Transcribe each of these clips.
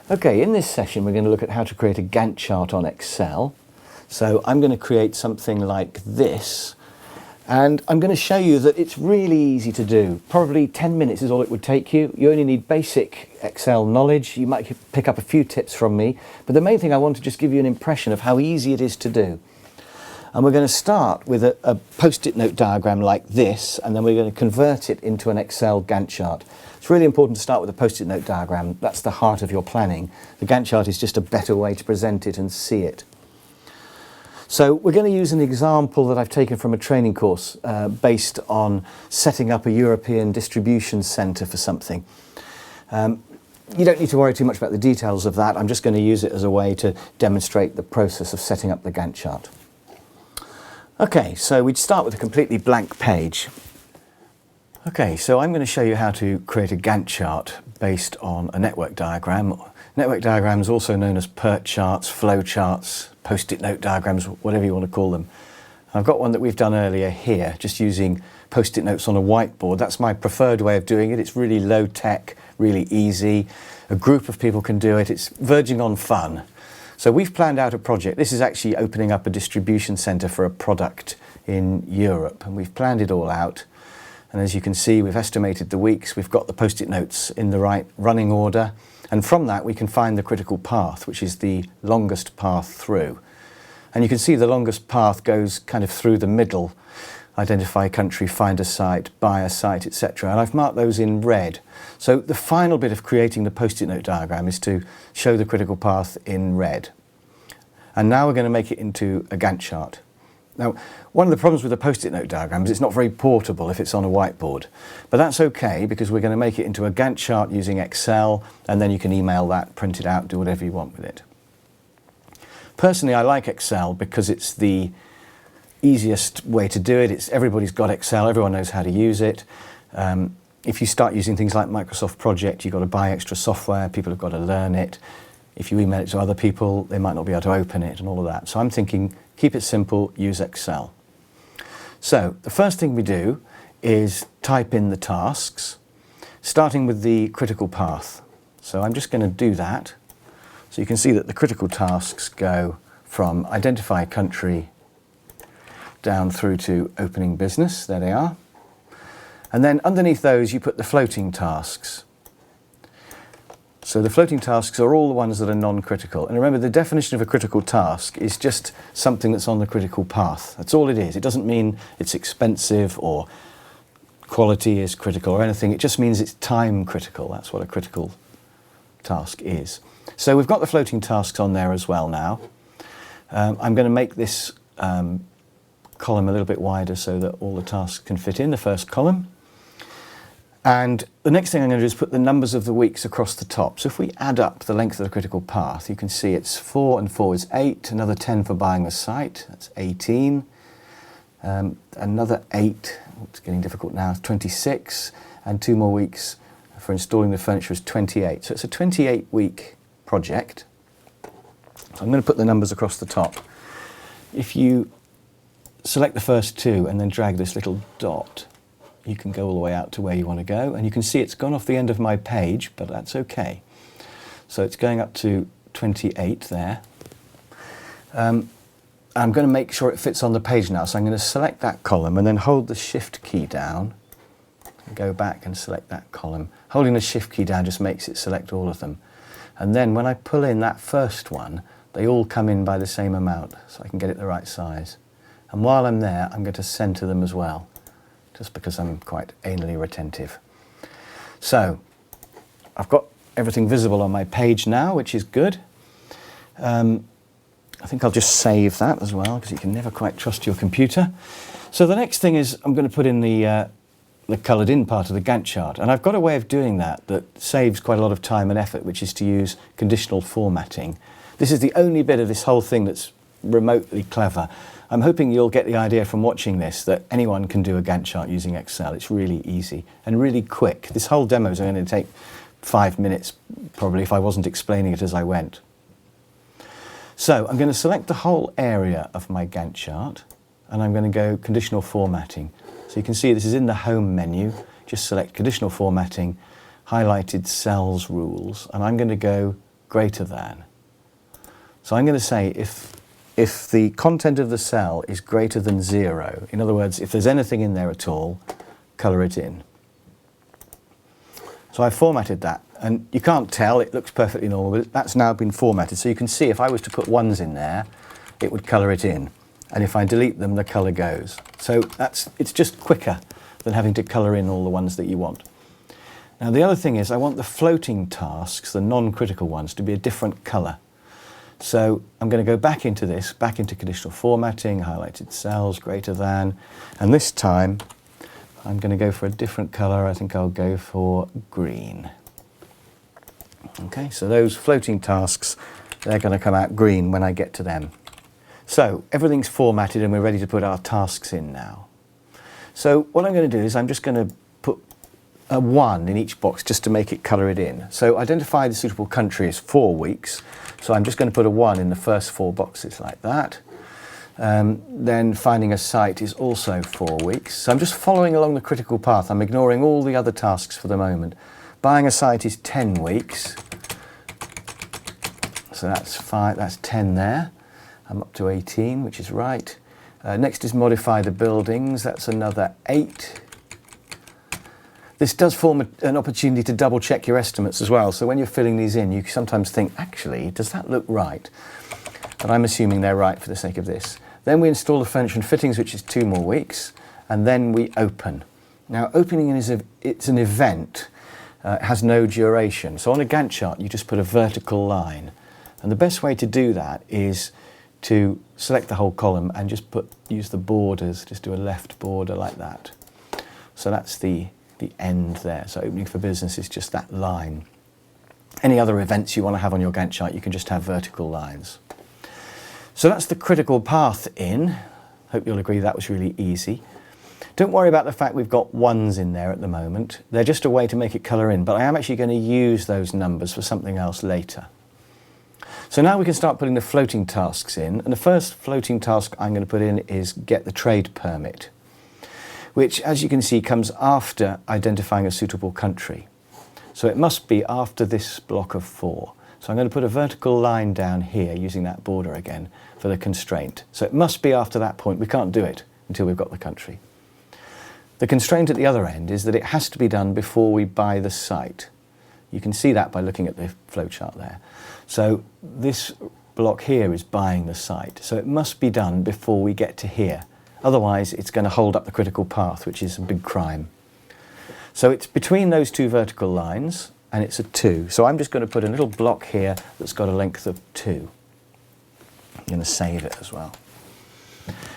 Okay, in this session we're going to look at how to create a Gantt chart on Excel. So I'm going to create something like this, and I'm going to show you that it's really easy to do. Probably 10 minutes is all it would take you. You only need basic Excel knowledge. You might pick up a few tips from me, but the main thing I want to just give you an impression of how easy it is to do. And we're going to start with a post-it note diagram like this, and then we're going to convert it into an Excel Gantt chart. It's really important to start with a post-it note diagram. That's the heart of your planning. The Gantt chart is just a better way to present it and see it. So we're going to use an example that I've taken from a training course based on setting up a European distribution centre for something. You don't need to worry too much about the details of that. I'm just going to use it as a way to demonstrate the process of setting up the Gantt chart. Okay, so we'd start with a completely blank page. Okay, so I'm going to show you how to create a Gantt chart based on a network diagram. Network diagrams, also known as PERT charts, flow charts, post-it note diagrams, whatever you want to call them. I've got one that we've done earlier here, just using post-it notes on a whiteboard. That's my preferred way of doing it. It's really low tech, really easy. A group of people can do it. It's verging on fun. So we've planned out a project. This is actually opening up a distribution centre for a product in Europe, and we've planned it all out. And as you can see, we've estimated the weeks, we've got the post-it notes in the right running order, and from that we can find the critical path, which is the longest path through. And you can see the longest path goes kind of through the middle: identify country, find a site, buy a site, etc. And I've marked those in red. So the final bit of creating the post-it note diagram is to show the critical path in red. And now we're going to make it into a Gantt chart. Now, one of the problems with a post-it note diagram is it's not very portable if it's on a whiteboard. But that's okay, because we're going to make it into a Gantt chart using Excel, and then you can email that, print it out, do whatever you want with it. Personally, I like Excel because it's the easiest way to do it. Everybody's got Excel, everyone knows how to use it. If you start using things like Microsoft Project, you've got to buy extra software, people have got to learn it. If you email it to other people, they might not be able to open it and all of that. So I'm thinking, keep it simple, use Excel. So the first thing we do is type in the tasks, starting with the critical path. So I'm just going to do that. So you can see that the critical tasks go from identify country down through to opening business. There they are. And then underneath those you put the floating tasks. So the floating tasks are all the ones that are non-critical. And remember, the definition of a critical task is just something that's on the critical path. That's all it is. It doesn't mean it's expensive or quality is critical or anything. It just means it's time critical. That's what a critical task is. So we've got the floating tasks on there as well now. I'm going to make this column a little bit wider so that all the tasks can fit in the first column. And the next thing I'm going to do is put the numbers of the weeks across the top. So if we add up the length of the critical path, you can see it's 4 and 4 is 8, another 10 for buying the site, that's 18, another 8, it's getting difficult now, 26, and 2 more weeks for installing the furniture is 28. So it's a 28-week project. So I'm going to put the numbers across the top. If you select the first 2 and then drag this little dot, you can go all the way out to where you want to go, and you can see it's gone off the end of my page, but that's okay. So it's going up to 28 there. I'm going to make sure it fits on the page now, so I'm going to select that column and then hold the Shift key down, and go back and select that column. Holding the Shift key down just makes it select all of them. And then when I pull in that first one, they all come in by the same amount, so I can get it the right size. And while I'm there, I'm going to center them as well, just because I'm quite anally retentive. So I've got everything visible on my page now, which is good. I think I'll just save that as well, because you can never quite trust your computer. So the next thing is I'm going to put in the coloured in part of the Gantt chart. And I've got a way of doing that that saves quite a lot of time and effort, which is to use conditional formatting. This is the only bit of this whole thing that's remotely clever. I'm hoping you'll get the idea from watching this that anyone can do a Gantt chart using Excel. It's really easy and really quick. This whole demo is going to take 5 minutes probably if I wasn't explaining it as I went. So I'm going to select the whole area of my Gantt chart, and I'm going to go conditional formatting. So you can see this is in the home menu. Just select conditional formatting, highlighted cells rules, and I'm going to go greater than. So I'm going to say if the content of the cell is greater than 0, in other words, if there's anything in there at all, colour it in. So I formatted that, and you can't tell, it looks perfectly normal, but that's now been formatted. So you can see if I was to put 1s in there, it would colour it in. And if I delete them, the colour goes. So it's just quicker than having to colour in all the ones that you want. Now the other thing is I want the floating tasks, the non-critical ones, to be a different colour. So I'm going to go back into this, back into conditional formatting, highlighted cells, greater than, and this time I'm going to go for a different colour. I think I'll go for green. Okay, so those floating tasks, they're going to come out green when I get to them. So everything's formatted and we're ready to put our tasks in now. So what I'm going to do is I'm just going to put a 1 in each box just to make it colour it in. So identify the suitable country is 4 weeks. So I'm just going to put a 1 in the first 4 boxes like that. Then finding a site is also 4 weeks. So I'm just following along the critical path. I'm ignoring all the other tasks for the moment. Buying a site is 10 weeks. So that's 5, that's 10 there. I'm up to 18, which is right. Next is modify the buildings. That's another 8. This does form an opportunity to double check your estimates as well. So when you're filling these in, you sometimes think, actually, does that look right? But I'm assuming they're right for the sake of this. Then we install the furniture and fittings, which is 2 more weeks, and then we open. Now, opening it's an event. It has no duration. So on a Gantt chart, you just put a vertical line. And the best way to do that is to select the whole column and just use the borders, just do a left border like that. So that's the end there. So opening for business is just that line. Any other events you want to have on your Gantt chart, you can just have vertical lines. So that's the critical path in. Hope you'll agree that was really easy. Don't worry about the fact we've got 1s in there at the moment. They're just a way to make it colour in, but I am actually going to use those numbers for something else later. So now we can start putting the floating tasks in, and the first floating task I'm going to put in is get the trade permit, which, as you can see, comes after identifying a suitable country. So it must be after this block of 4. So I'm going to put a vertical line down here using that border again for the constraint. So it must be after that point. We can't do it until we've got the country. The constraint at the other end is that it has to be done before we buy the site. You can see that by looking at the flowchart there. So this block here is buying the site. So it must be done before we get to here. Otherwise, it's going to hold up the critical path, which is a big crime. So it's between those 2 vertical lines, and it's a 2. So I'm just going to put a little block here that's got a length of 2. I'm going to save it as well.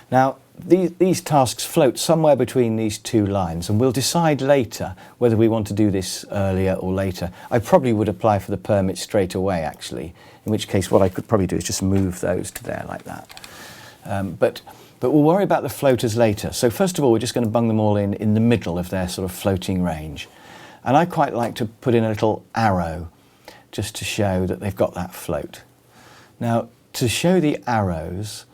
Now, these tasks float somewhere between these 2 lines, and we'll decide later whether we want to do this earlier or later. I probably would apply for the permit straight away, actually, in which case what I could probably do is just move those to there like that. But we'll worry about the floaters later. So first of all, we're just going to bung them all in the middle of their sort of floating range. And I quite like to put in a little arrow just to show that they've got that float. Now, to show the arrows,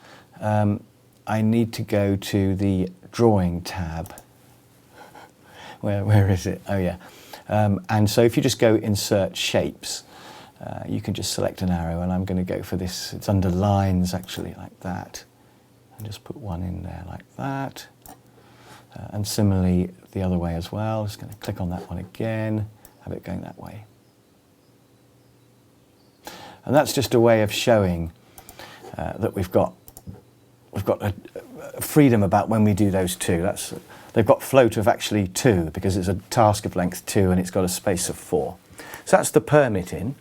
I need to go to the drawing tab. Where is it? Oh yeah. And so if you just go insert shapes, you can just select an arrow, and I'm going to go for this. It's under lines actually, like that. And just put 1 in there like that. And similarly the other way as well. Just going to click on that one again, have it going that way. And that's just a way of showing that we've got a freedom about when we do those 2. They've got float of actually 2 because it's a task of length 2 and it's got a space of 4. So that's the permit in.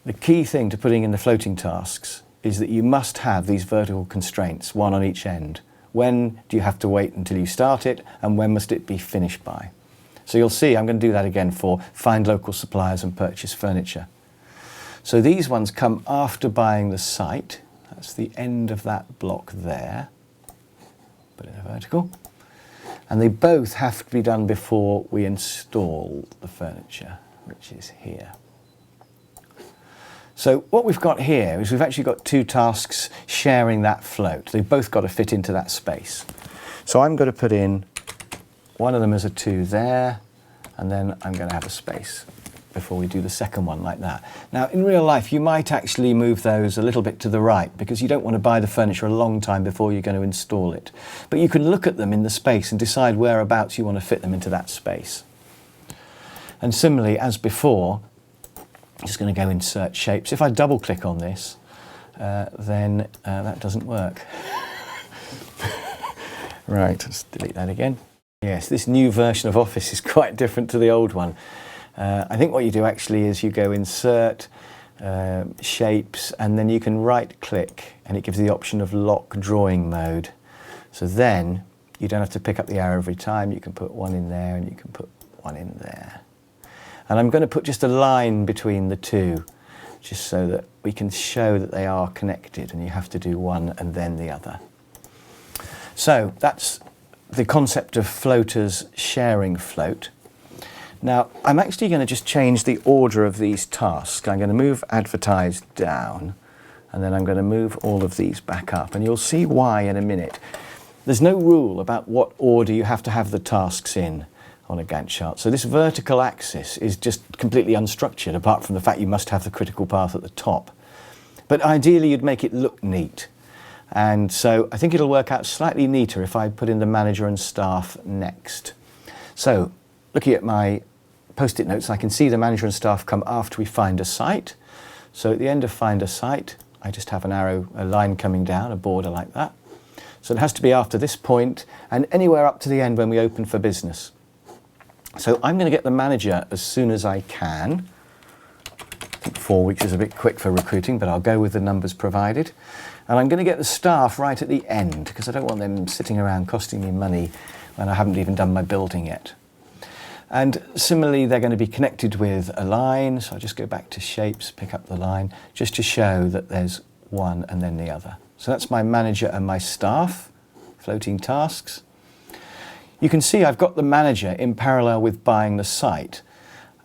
The key thing to putting in the floating tasks is that you must have these vertical constraints, 1 on each end. When do you have to wait until you start it, and when must it be finished by? So you'll see I'm going to do that again for find local suppliers and purchase furniture. So these ones come after buying the site. That's the end of that block there. Put it in a vertical. And they both have to be done before we install the furniture, which is here. So what we've got here is we've actually got 2 tasks sharing that float. They've both got to fit into that space. So I'm going to put in one of them as a 2 there, and then I'm going to have a space before we do the second one like that. Now, in real life, you might actually move those a little bit to the right because you don't want to buy the furniture a long time before you're going to install it. But you can look at them in the space and decide whereabouts you want to fit them into that space. And similarly, as before, I'm just going to go insert shapes. If I double click on this, then that doesn't work. Right, let's delete that again. Yes, this new version of Office is quite different to the old one. I think what you do actually is you go insert shapes, and then you can right click and it gives you the option of lock drawing mode. So then you don't have to pick up the arrow every time. You can put one in there and you can put one in there. And I'm going to put just a line between the two, just so that we can show that they are connected, and you have to do one and then the other. So that's the concept of floaters sharing float. Now, I'm actually going to just change the order of these tasks. I'm going to move advertise down, and then I'm going to move all of these back up, and you'll see why in a minute. There's no rule about what order you have to have the tasks in on a Gantt chart. So this vertical axis is just completely unstructured, apart from the fact you must have the critical path at the top. But ideally, you'd make it look neat. And so I think it'll work out slightly neater if I put in the manager and staff next. So looking at my post-it notes, I can see the manager and staff come after we find a site. So at the end of find a site, I just have an arrow, a line coming down, a border like that. So it has to be after this point and anywhere up to the end when we open for business. So I'm going to get the manager as soon as I can. I think 4 weeks is a bit quick for recruiting, but I'll go with the numbers provided. And I'm going to get the staff right at the end because I don't want them sitting around costing me money when I haven't even done my building yet. And similarly, they're going to be connected with a line. So I'll just go back to shapes, pick up the line, just to show that there's one and then the other. So that's my manager and my staff, floating tasks. You can see I've got the manager in parallel with buying the site.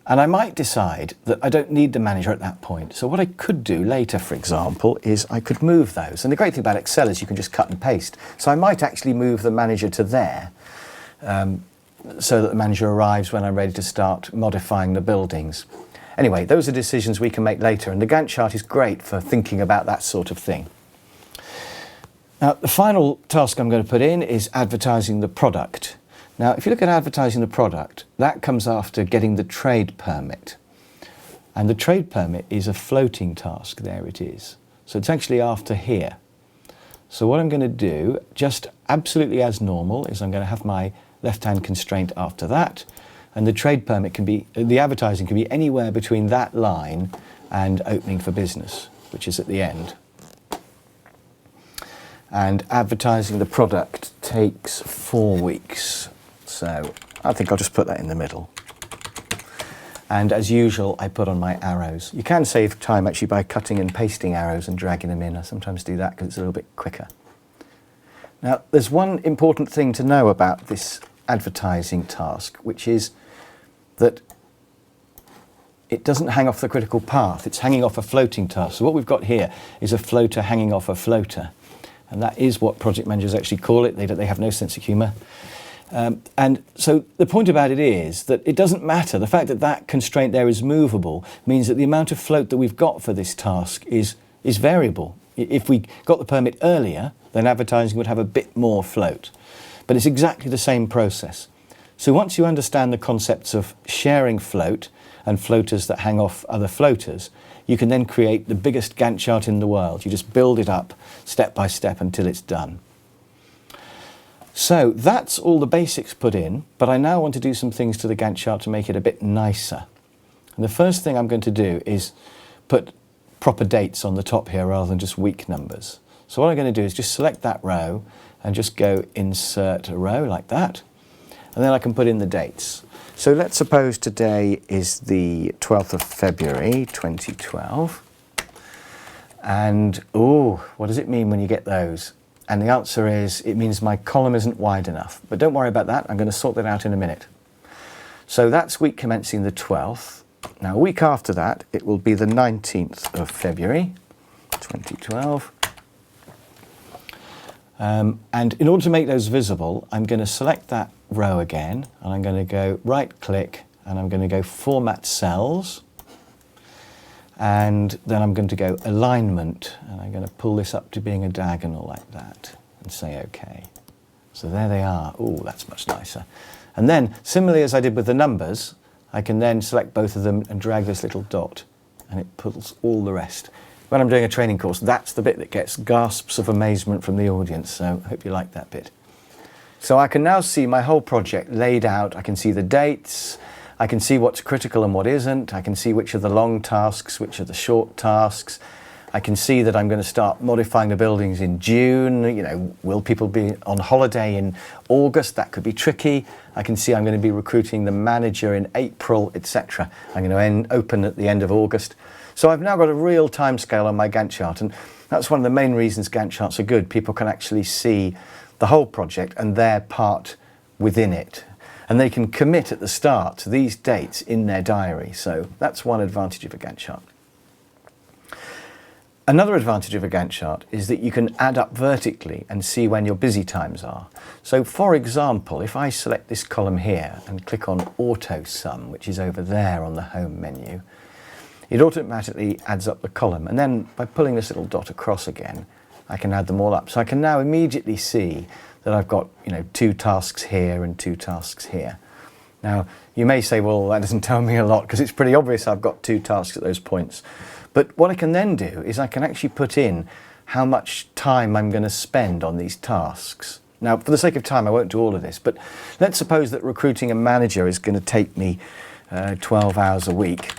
And I might decide that I don't need the manager at that point. So what I could do later, for example, is I could move those. And the great thing about Excel is you can just cut and paste. So I might actually move the manager to there so that the manager arrives when I'm ready to start modifying the buildings. Anyway, those are decisions we can make later. And the Gantt chart is great for thinking about that sort of thing. Now, the final task I'm going to put in is advertising the product. Now, if you look at advertising the product, that comes after getting the trade permit. And the trade permit is a floating task. There it is. So it's actually after here. So what I'm going to do, just absolutely as normal, is I'm going to have my left-hand constraint after that. And the trade permit can be, the advertising can be anywhere between that line and opening for business, which is at the end. And advertising the product takes 4 weeks. So I think I'll just put that in the middle. And as usual, I put on my arrows. You can save time actually by cutting and pasting arrows and dragging them in. I sometimes do that because it's a little bit quicker. Now, there's one important thing to know about this advertising task, which is that it doesn't hang off the critical path. It's hanging off a floating task. So what we've got here is a floater hanging off a floater. And that is what project managers actually call it. They have no sense of humour. And so the point about it is that it doesn't matter. The fact that that constraint there is movable means that the amount of float that we've got for this task is variable. If we got the permit earlier, then advertising would have a bit more float. But it's exactly the same process. So once you understand the concepts of sharing float and floaters that hang off other floaters, you can then create the biggest Gantt chart in the world. You just build it up step by step until it's done. So that's all the basics put in, but I now want to do some things to the Gantt chart to make it a bit nicer. And the first thing I'm going to do is put proper dates on the top here rather than just week numbers. So what I'm going to do is just select that row and just go insert a row like that. And then I can put in the dates. So let's suppose today is the 12th of February 2012. And, what does it mean when you get those? And the answer is, it means my column isn't wide enough. But don't worry about that, I'm going to sort that out in a minute. So that's week commencing the 12th. Now a week after that, it will be the 19th of February 2012. And in order to make those visible, I'm going to select that row again, and I'm going to go right click and I'm going to go Format Cells, and then I'm going to go Alignment, and I'm going to pull this up to being a diagonal like that and say OK. So there they are. Oh, that's much nicer. And then, similarly as I did with the numbers, I can then select both of them and drag this little dot, and it pulls all the rest. When I'm doing a training course, that's the bit that gets gasps of amazement from the audience, so I hope you like that bit. So I can now see my whole project laid out. I can see the dates, I can see what's critical and what isn't, I can see which are the long tasks, which are the short tasks. I can see that I'm going to start modifying the buildings in June. You know, will people be on holiday in August? That could be tricky. I can see I'm going to be recruiting the manager in April, etc. I'm going to open at the end of August. So I've now got a real timescale on my Gantt chart, and that's one of the main reasons Gantt charts are good. People can actually see the whole project and their part within it. And they can commit at the start to these dates in their diary. So that's one advantage of a Gantt chart. Another advantage of a Gantt chart is that you can add up vertically and see when your busy times are. So for example, if I select this column here and click on Auto Sum, which is over there on the home menu, it automatically adds up the column. And then by pulling this little dot across again, I can add them all up. So I can now immediately see that I've got, you know, 2 tasks here and 2 tasks here. Now, you may say, well, that doesn't tell me a lot because it's pretty obvious I've got 2 tasks at those points. But what I can then do is I can actually put in how much time I'm going to spend on these tasks. Now, for the sake of time, I won't do all of this, but let's suppose that recruiting a manager is going to take me 12 hours a week.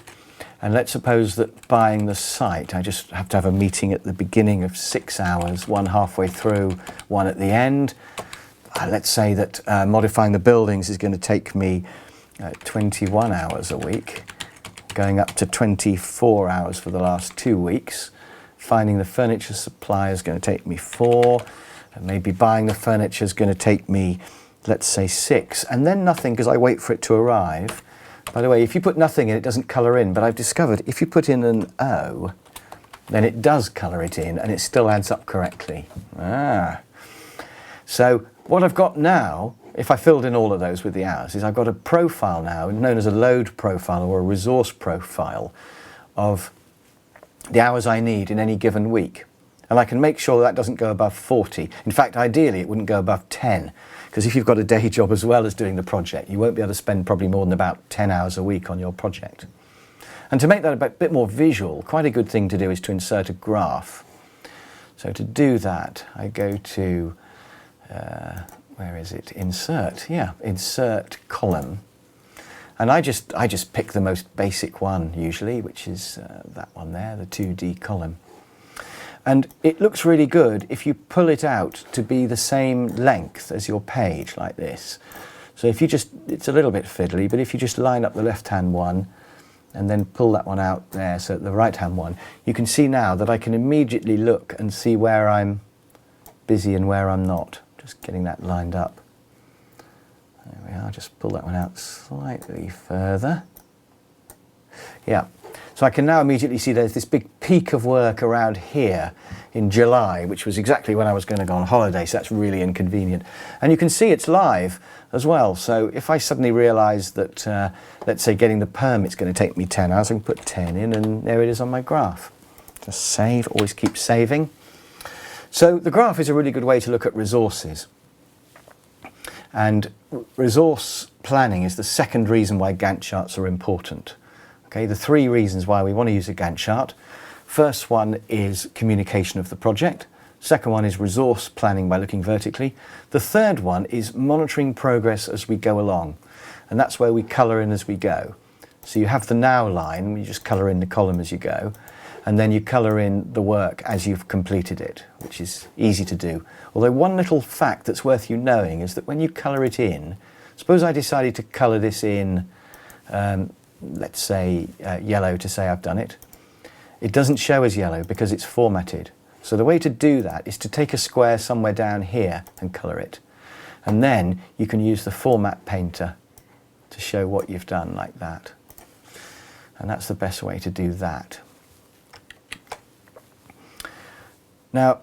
And let's suppose that buying the site, I just have to have a meeting at the beginning of 6 hours, one halfway through, one at the end. Let's say that modifying the buildings is going to take me 21 hours a week, going up to 24 hours for the last 2 weeks. Finding the furniture supply is going to take me 4, and maybe buying the furniture is going to take me, let's say, 6, and then nothing because I wait for it to arrive. By the way, if you put nothing in, it doesn't colour in, but I've discovered if you put in an O, then it does colour it in and it still adds up correctly. So what I've got now, if I filled in all of those with the hours, is I've got a profile now known as a load profile or a resource profile of the hours I need in any given week. And I can make sure that doesn't go above 40. In fact, ideally, it wouldn't go above 10. Because if you've got a day job as well as doing the project, you won't be able to spend probably more than about 10 hours a week on your project. And to make that a bit more visual, quite a good thing to do is to insert a graph. So to do that, I go to, where is it? Insert, yeah, insert column. And I just pick the most basic one usually, which is that one there, the 2D column. And it looks really good if you pull it out to be the same length as your page like this. So if you just, it's a little bit fiddly, but if you just line up the left-hand one and then pull that one out there, so the right-hand one, you can see now that I can immediately look and see where I'm busy and where I'm not. Just getting that lined up. There we are, just pull that one out slightly further. Yeah. So I can now immediately see there's this big peak of work around here in July, which was exactly when I was going to go on holiday, so that's really inconvenient. And you can see it's live as well. So if I suddenly realise that, let's say, getting the permit's going to take me 10 hours, I can put 10 in and there it is on my graph. Just save, always keep saving. So the graph is a really good way to look at resources. And resource planning is the second reason why Gantt charts are important. Okay, the 3 reasons why we want to use a Gantt chart. First one is communication of the project. Second one is resource planning by looking vertically. The third one is monitoring progress as we go along. And that's where we colour in as we go. So you have the now line, you just colour in the column as you go. And then you colour in the work as you've completed it, which is easy to do. Although one little fact that's worth you knowing is that when you colour it in, suppose I decided to colour this in let's say yellow to say I've done it. It doesn't show as yellow because it's formatted. So the way to do that is to take a square somewhere down here and colour it. And then you can use the format painter to show what you've done like that. And that's the best way to do that. Now,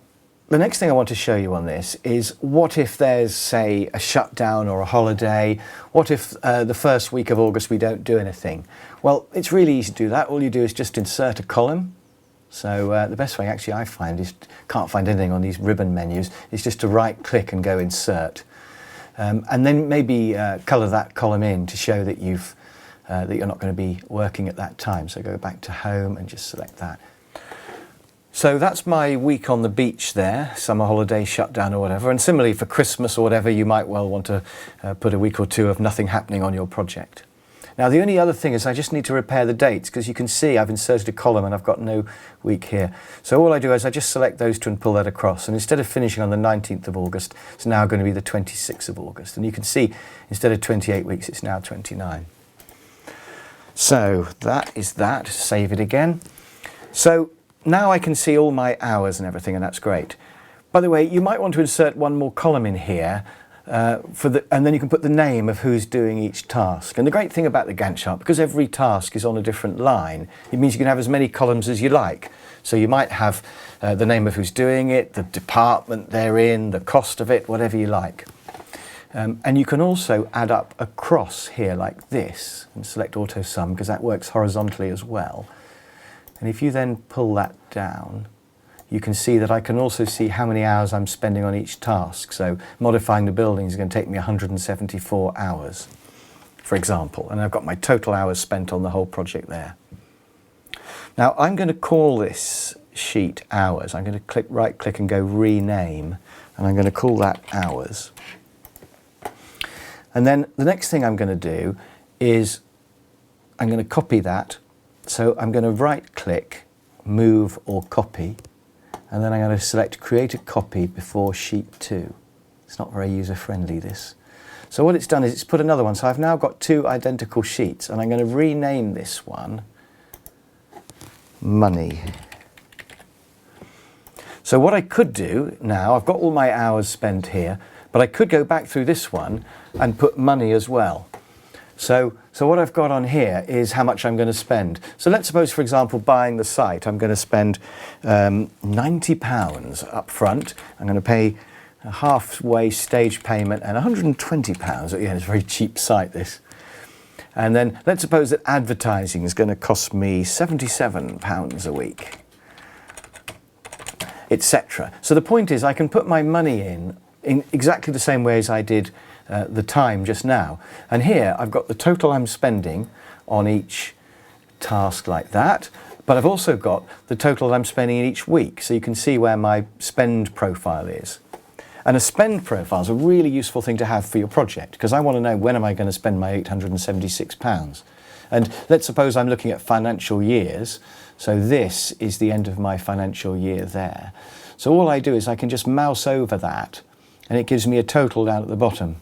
the next thing I want to show you on this is what if there's, say, a shutdown or a holiday? What if the first week of August we don't do anything? Well, it's really easy to do that. All you do is just insert a column. So the best way actually I find is, can't find anything on these ribbon menus, is just to right click and go insert. And then maybe colour that column in to show that that you're not going to be working at that time. So go back to home and just select that. So that's my week on the beach there, summer holiday, shutdown or whatever. And similarly for Christmas or whatever, you might well want to put a week or two of nothing happening on your project. Now the only other thing is I just need to repair the dates, because you can see I've inserted a column and I've got no week here. So all I do is I just select those two and pull that across, and instead of finishing on the 19th of August, it's now going to be the 26th of August. And you can see instead of 28 weeks, it's now 29. So that is that. Save it again. So now I can see all my hours and everything, and that's great. By the way, you might want to insert one more column in here, and then you can put the name of who's doing each task. And the great thing about the Gantt chart, because every task is on a different line, it means you can have as many columns as you like. So you might have the name of who's doing it, the department they're in, the cost of it, whatever you like. And you can also add up a cross here like this and select auto sum, because that works horizontally as well. And if you then pull that down, you can see that I can also see how many hours I'm spending on each task. So modifying the building is going to take me 174 hours, for example. And I've got my total hours spent on the whole project there. Now I'm going to call this sheet hours. I'm going to right click and go rename, and I'm going to call that hours. And then the next thing I'm going to do is I'm going to copy that. So I'm going to right click, move or copy, and then I'm going to select create a copy before sheet 2. It's not very user friendly, this. So what it's done is it's put another one. So I've now got two identical sheets, and I'm going to rename this one money. So what I could do now, I've got all my hours spent here, but I could go back through this one and put money as well. So what I've got on here is how much I'm going to spend. So let's suppose, for example, buying the site, I'm going to spend £90 up front. I'm going to pay a halfway stage payment and £120. Again, it's a very cheap site, this. And then let's suppose that advertising is going to cost me £77 a week, etc. So the point is I can put my money in exactly the same way as I did the time just now. And here I've got the total I'm spending on each task like that, but I've also got the total I'm spending in each week, so you can see where my spend profile is. And a spend profile is a really useful thing to have for your project, because I want to know when am I going to spend my £876. And let's suppose I'm looking at financial years, so this is the end of my financial year there. So all I do is I can just mouse over that, and it gives me a total down at the bottom.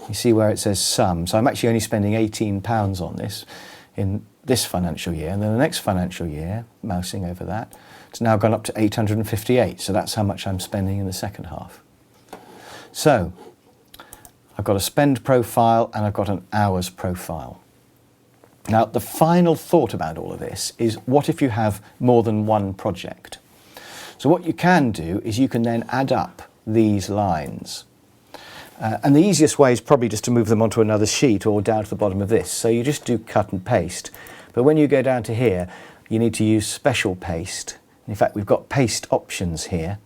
You see where it says sum. So I'm actually only spending £18 on this in this financial year. And then the next financial year, mousing over that, it's now gone up to 858. So that's how much I'm spending in the second half. So I've got a spend profile and I've got an hours profile. Now the final thought about all of this is, what if you have more than one project? So what you can do is you can then add up these lines. And the easiest way is probably just to move them onto another sheet or down to the bottom of this. So you just do cut and paste. But when you go down to here, you need to use special paste. In fact, we've got paste options here.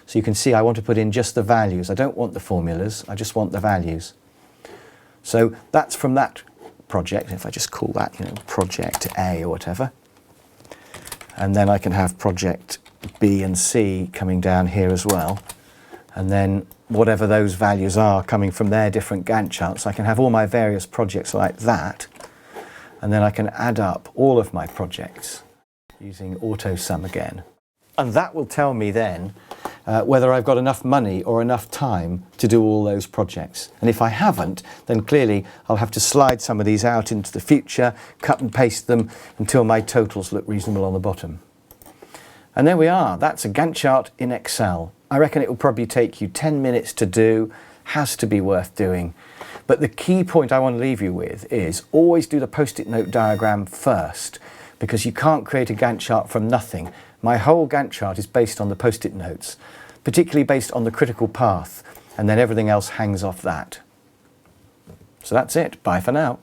So you can see I want to put in just the values. I don't want the formulas, I just want the values. So that's from that project. If I just call that, project A or whatever. And then I can have project B and C coming down here as well. And then whatever those values are coming from their different Gantt charts, I can have all my various projects like that. And then I can add up all of my projects using auto sum again. And that will tell me then whether I've got enough money or enough time to do all those projects. And if I haven't, then clearly I'll have to slide some of these out into the future, cut and paste them until my totals look reasonable on the bottom. And there we are. That's a Gantt chart in Excel. I reckon it will probably take you 10 minutes to do, has to be worth doing. But the key point I want to leave you with is always do the post-it note diagram first, because you can't create a Gantt chart from nothing. My whole Gantt chart is based on the post-it notes. particularly based on the critical path, and then everything else hangs off that. So that's it. Bye for now.